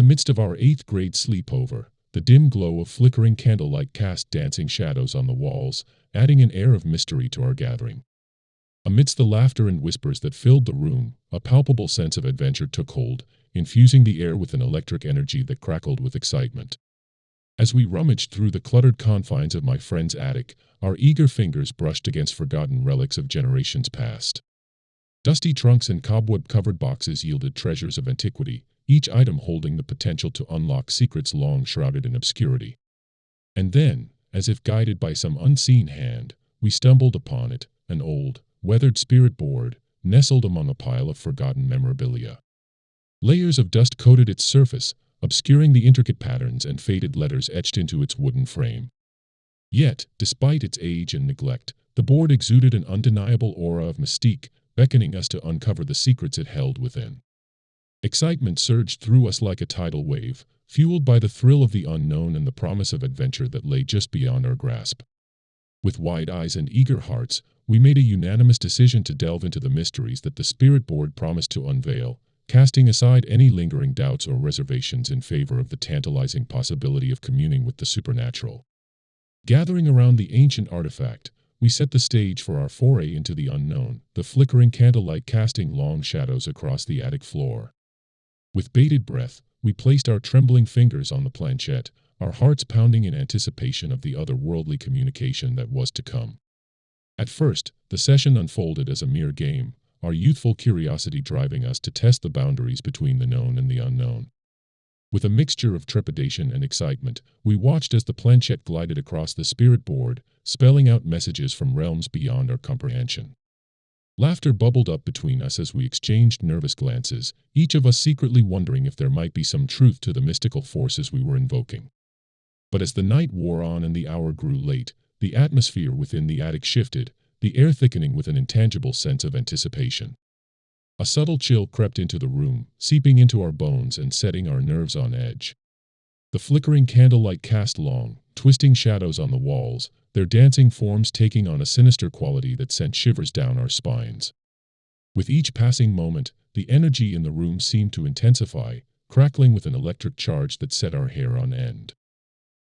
midst of our 8th grade sleepover, the dim glow of flickering candlelight cast dancing shadows on the walls, adding an air of mystery to our gathering. Amidst the laughter and whispers that filled the room, a palpable sense of adventure took hold, infusing the air with an electric energy that crackled with excitement. As we rummaged through the cluttered confines of my friend's attic, our eager fingers brushed against forgotten relics of generations past. Dusty trunks and cobweb-covered boxes yielded treasures of antiquity, each item holding the potential to unlock secrets long shrouded in obscurity. And then, as if guided by some unseen hand, we stumbled upon it, an old, weathered spirit board, nestled among a pile of forgotten memorabilia. Layers of dust coated its surface, obscuring the intricate patterns and faded letters etched into its wooden frame. Yet, despite its age and neglect, the board exuded an undeniable aura of mystique, beckoning us to uncover the secrets it held within. Excitement surged through us like a tidal wave, fueled by the thrill of the unknown and the promise of adventure that lay just beyond our grasp. With wide eyes and eager hearts, we made a unanimous decision to delve into the mysteries that the spirit board promised to unveil, casting aside any lingering doubts or reservations in favor of the tantalizing possibility of communing with the supernatural. Gathering around the ancient artifact, we set the stage for our foray into the unknown, the flickering candlelight casting long shadows across the attic floor. With bated breath, we placed our trembling fingers on the planchette, our hearts pounding in anticipation of the otherworldly communication that was to come. At first, the session unfolded as a mere game, our youthful curiosity driving us to test the boundaries between the known and the unknown. With a mixture of trepidation and excitement, we watched as the planchette glided across the spirit board, spelling out messages from realms beyond our comprehension. Laughter bubbled up between us as we exchanged nervous glances, each of us secretly wondering if there might be some truth to the mystical forces we were invoking. But as the night wore on and the hour grew late, the atmosphere within the attic shifted, the air thickening with an intangible sense of anticipation. A subtle chill crept into the room, seeping into our bones and setting our nerves on edge. The flickering candlelight cast long, twisting shadows on the walls, their dancing forms taking on a sinister quality that sent shivers down our spines. With each passing moment, the energy in the room seemed to intensify, crackling with an electric charge that set our hair on end.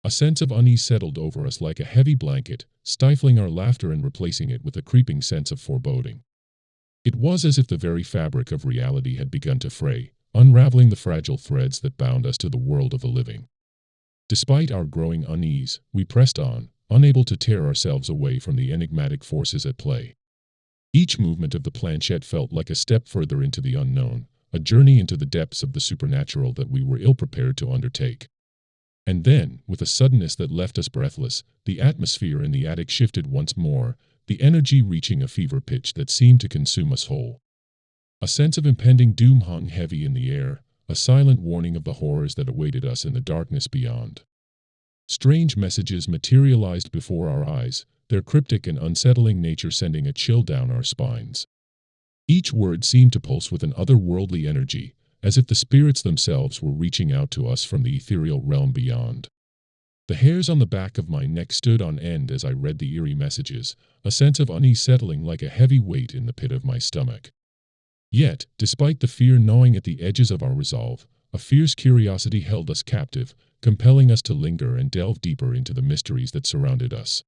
A sense of unease settled over us like a heavy blanket, stifling our laughter and replacing it with a creeping sense of foreboding. It was as if the very fabric of reality had begun to fray, unraveling the fragile threads that bound us to the world of the living. Despite our growing unease, we pressed on, unable to tear ourselves away from the enigmatic forces at play. Each movement of the planchette felt like a step further into the unknown, a journey into the depths of the supernatural that we were ill-prepared to undertake. And then, with a suddenness that left us breathless, the atmosphere in the attic shifted once more, the energy reaching a fever pitch that seemed to consume us whole. A sense of impending doom hung heavy in the air, a silent warning of the horrors that awaited us in the darkness beyond. Strange messages materialized before our eyes, their cryptic and unsettling nature sending a chill down our spines. Each word seemed to pulse with an otherworldly energy, as if the spirits themselves were reaching out to us from the ethereal realm beyond. The hairs on the back of my neck stood on end as I read the eerie messages, a sense of unease settling like a heavy weight in the pit of my stomach. Yet, despite the fear gnawing at the edges of our resolve, a fierce curiosity held us captive, compelling us to linger and delve deeper into the mysteries that surrounded us.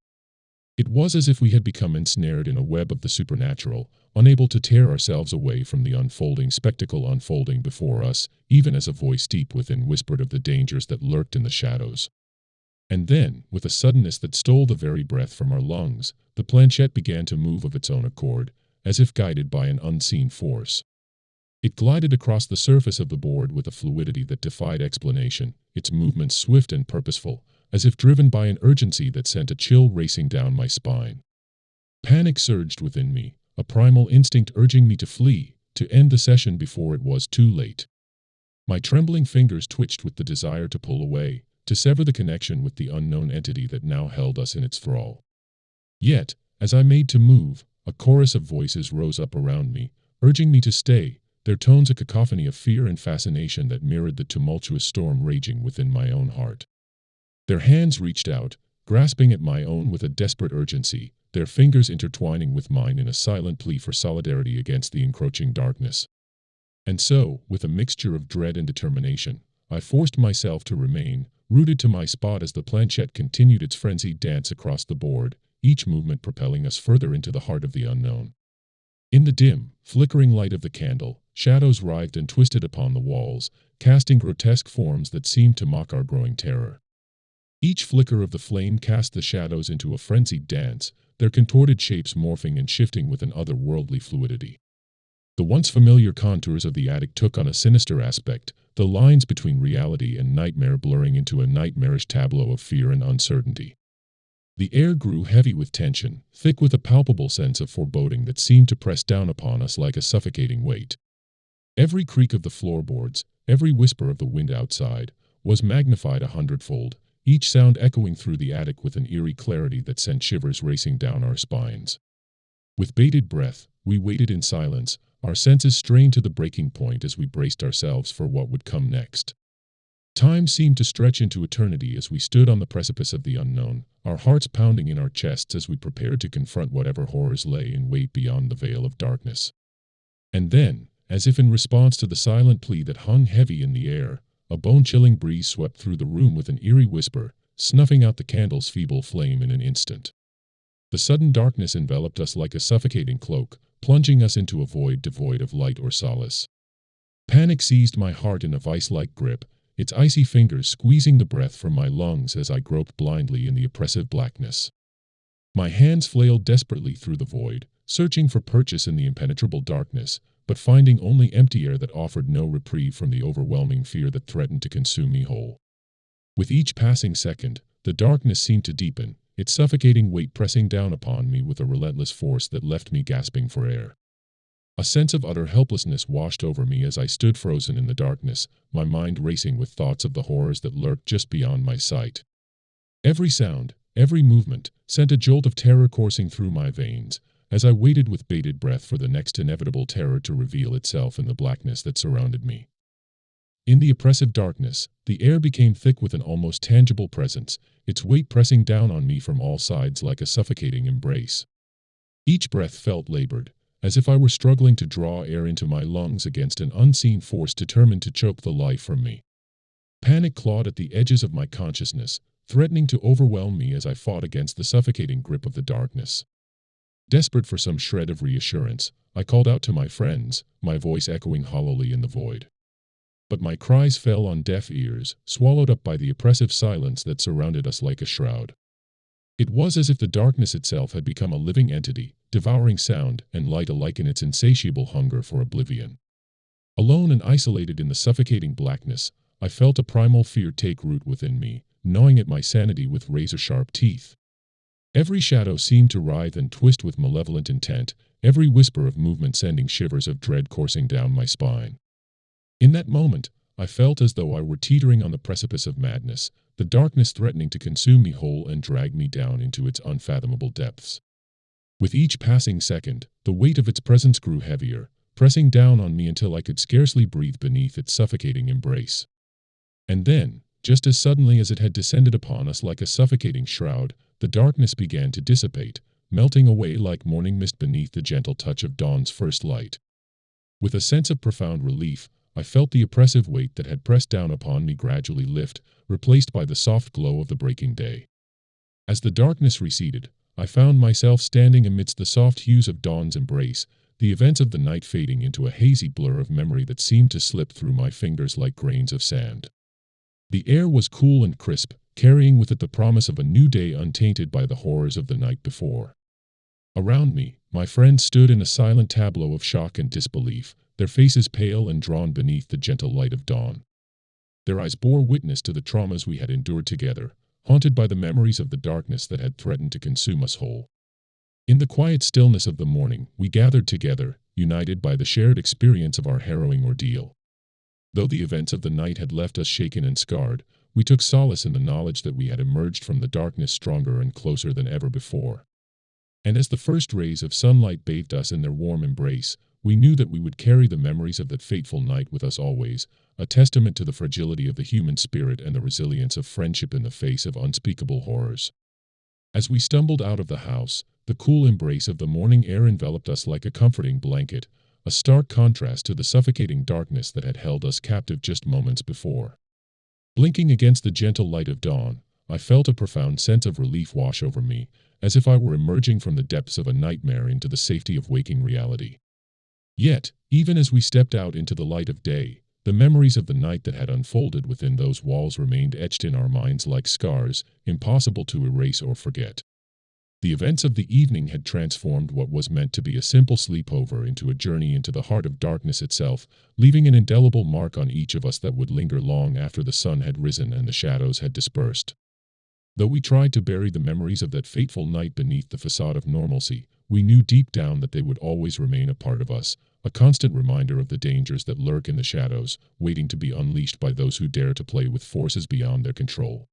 It was as if we had become ensnared in a web of the supernatural, unable to tear ourselves away from the unfolding spectacle unfolding before us, even as a voice deep within whispered of the dangers that lurked in the shadows. And then, with a suddenness that stole the very breath from our lungs, the planchette began to move of its own accord, as if guided by an unseen force. It glided across the surface of the board with a fluidity that defied explanation, its movements swift and purposeful, as if driven by an urgency that sent a chill racing down my spine. Panic surged within me, a primal instinct urging me to flee, to end the session before it was too late. My trembling fingers twitched with the desire to pull away, to sever the connection with the unknown entity that now held us in its thrall. Yet, as I made to move, a chorus of voices rose up around me, urging me to stay, their tones a cacophony of fear and fascination that mirrored the tumultuous storm raging within my own heart. Their hands reached out, grasping at my own with a desperate urgency, their fingers intertwining with mine in a silent plea for solidarity against the encroaching darkness. And so, with a mixture of dread and determination, I forced myself to remain rooted to my spot as the planchette continued its frenzied dance across the board, each movement propelling us further into the heart of the unknown. In the dim, flickering light of the candle, shadows writhed and twisted upon the walls, casting grotesque forms that seemed to mock our growing terror. Each flicker of the flame cast the shadows into a frenzied dance, their contorted shapes morphing and shifting with an otherworldly fluidity. The once familiar contours of the attic took on a sinister aspect, the lines between reality and nightmare blurring into a nightmarish tableau of fear and uncertainty. The air grew heavy with tension, thick with a palpable sense of foreboding that seemed to press down upon us like a suffocating weight. Every creak of the floorboards, every whisper of the wind outside, was magnified 100-fold, each sound echoing through the attic with an eerie clarity that sent shivers racing down our spines. With bated breath, we waited in silence, our senses strained to the breaking point as we braced ourselves for what would come next. Time seemed to stretch into eternity as we stood on the precipice of the unknown, our hearts pounding in our chests as we prepared to confront whatever horrors lay in wait beyond the veil of darkness. And then, as if in response to the silent plea that hung heavy in the air, a bone-chilling breeze swept through the room with an eerie whisper, snuffing out the candle's feeble flame in an instant. The sudden darkness enveloped us like a suffocating cloak, plunging us into a void devoid of light or solace. Panic seized my heart in a vice-like grip, its icy fingers squeezing the breath from my lungs as I groped blindly in the oppressive blackness. My hands flailed desperately through the void, searching for purchase in the impenetrable darkness, but finding only empty air that offered no reprieve from the overwhelming fear that threatened to consume me whole. With each passing second, the darkness seemed to deepen, its suffocating weight pressing down upon me with a relentless force that left me gasping for air. A sense of utter helplessness washed over me as I stood frozen in the darkness, my mind racing with thoughts of the horrors that lurked just beyond my sight. Every sound, every movement, sent a jolt of terror coursing through my veins, as I waited with bated breath for the next inevitable terror to reveal itself in the blackness that surrounded me. In the oppressive darkness, the air became thick with an almost tangible presence, its weight pressing down on me from all sides like a suffocating embrace. Each breath felt labored, as if I were struggling to draw air into my lungs against an unseen force determined to choke the life from me. Panic clawed at the edges of my consciousness, threatening to overwhelm me as I fought against the suffocating grip of the darkness. Desperate for some shred of reassurance, I called out to my friends, my voice echoing hollowly in the void. But my cries fell on deaf ears, swallowed up by the oppressive silence that surrounded us like a shroud. It was as if the darkness itself had become a living entity, devouring sound and light alike in its insatiable hunger for oblivion. Alone and isolated in the suffocating blackness, I felt a primal fear take root within me, gnawing at my sanity with razor-sharp teeth. Every shadow seemed to writhe and twist with malevolent intent, every whisper of movement sending shivers of dread coursing down my spine. In that moment, I felt as though I were teetering on the precipice of madness, the darkness threatening to consume me whole and drag me down into its unfathomable depths. With each passing second, the weight of its presence grew heavier, pressing down on me until I could scarcely breathe beneath its suffocating embrace. And then, just as suddenly as it had descended upon us like a suffocating shroud, the darkness began to dissipate, melting away like morning mist beneath the gentle touch of dawn's first light. With a sense of profound relief, I felt the oppressive weight that had pressed down upon me gradually lift, replaced by the soft glow of the breaking day. As the darkness receded, I found myself standing amidst the soft hues of dawn's embrace, the events of the night fading into a hazy blur of memory that seemed to slip through my fingers like grains of sand. The air was cool and crisp, carrying with it the promise of a new day untainted by the horrors of the night before. Around me, my friends stood in a silent tableau of shock and disbelief, their faces pale and drawn beneath the gentle light of dawn. Their eyes bore witness to the traumas we had endured together, haunted by the memories of the darkness that had threatened to consume us whole. In the quiet stillness of the morning, we gathered together, united by the shared experience of our harrowing ordeal. Though the events of the night had left us shaken and scarred, we took solace in the knowledge that we had emerged from the darkness stronger and closer than ever before. And as the first rays of sunlight bathed us in their warm embrace, we knew that we would carry the memories of that fateful night with us always, a testament to the fragility of the human spirit and the resilience of friendship in the face of unspeakable horrors. As we stumbled out of the house, the cool embrace of the morning air enveloped us like a comforting blanket, a stark contrast to the suffocating darkness that had held us captive just moments before. Blinking against the gentle light of dawn, I felt a profound sense of relief wash over me, as if I were emerging from the depths of a nightmare into the safety of waking reality. Yet, even as we stepped out into the light of day, the memories of the night that had unfolded within those walls remained etched in our minds like scars, impossible to erase or forget. The events of the evening had transformed what was meant to be a simple sleepover into a journey into the heart of darkness itself, leaving an indelible mark on each of us that would linger long after the sun had risen and the shadows had dispersed. Though we tried to bury the memories of that fateful night beneath the facade of normalcy, we knew deep down that they would always remain a part of us, a constant reminder of the dangers that lurk in the shadows, waiting to be unleashed by those who dare to play with forces beyond their control.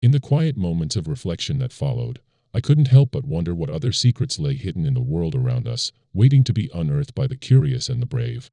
In the quiet moments of reflection that followed, I couldn't help but wonder what other secrets lay hidden in the world around us, waiting to be unearthed by the curious and the brave.